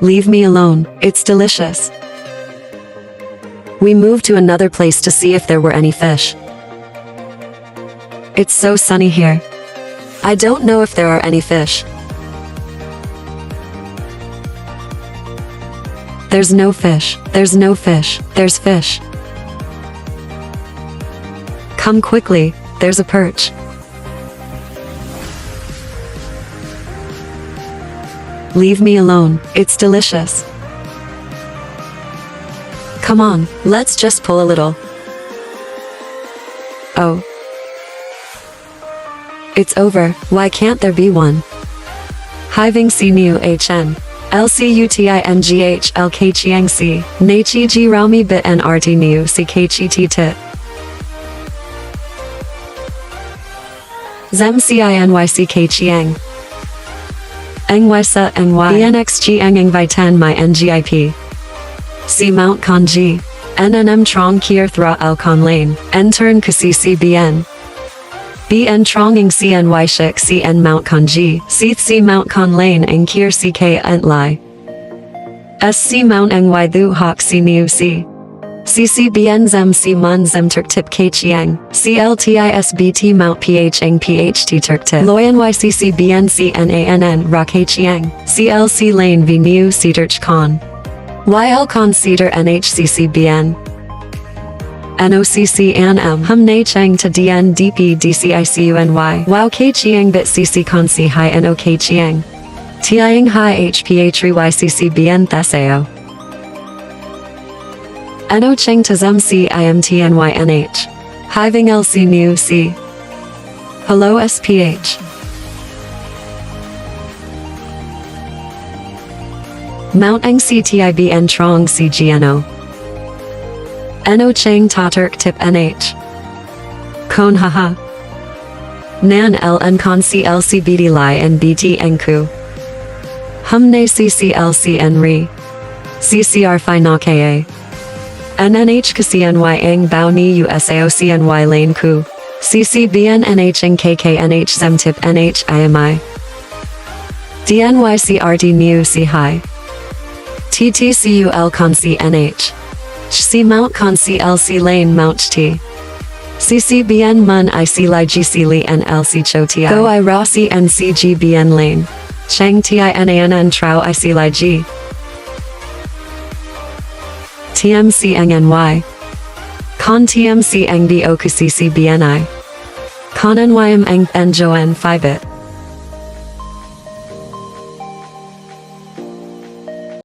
Leave me alone, it's delicious. We moved to another place to see if there were any fish. It's so sunny here. I don't know if there are any fish. There's no fish, there's no fish, there's fish. Come quickly, there's a perch. Leave me alone, it's delicious. Come on, let's just pull a little. Oh. It's over, why can't there be one? Hiving si nu hn. LCUTINGH LK Chiang si, Nachi Ji Raumi Bit and RT Niu si KCT Tit. Zem CINYCK Chiang. NY Sa NY BNXG Eng Vi Tan My NGIP. Si Mount Kanji. NNM Trong Kier Thra El Con Lane, N Turn Kasi CBN. BN Tronging CNY Shik CN Mount Kanji, Seath C Mount Con Lane and Kier CK Ent Lai. SC Mount NY Thu Hawk C Niu C. CCBN Zem C Mun Zem Turk Tip K Chiang, CLTISBT Mount PH Eng PHT Turk Tip. Loy NYCCBN CNANN Ra K Chiang, CLC Lane V Niu C Turch Con. YL Con Cedar NHCCBN. NOCC An M Hum Na Cheng to DN DP DCICUNY. Wow K Chiang Bit CC Con C Hi NOK Chiang. Tiang Hi HPA Tri YCCBN Theseo. NO Cheng to Zem C IMTNYNH. Hiving LC New C. Hello SPH. Mount Eng CTIBN Trong CGNO. No Chang Ta Turk Tip NH. Kon Haha. Nan LN Con CLCBD Lai and BT Enku. Humne CCLC Enri. CCR Phi Na KA. NNH KCNY Ang Bao Ni USAOCNY Lane Ku. CCBN NH and KKNH Zemtip NH IMI. DNYCRD Niu C High. TTCUL Con C NH. C Mount Con CLC Lane Mount T. CCBN Mun IC Li GC Li NLC Cho Ti. Go I Ra C NCGBN Lane. Chang TINANN Trao IC Li G. TMC NY. Con TMC Eng Bo CCBNI. Con NYM Eng N Jo N Phi Bit.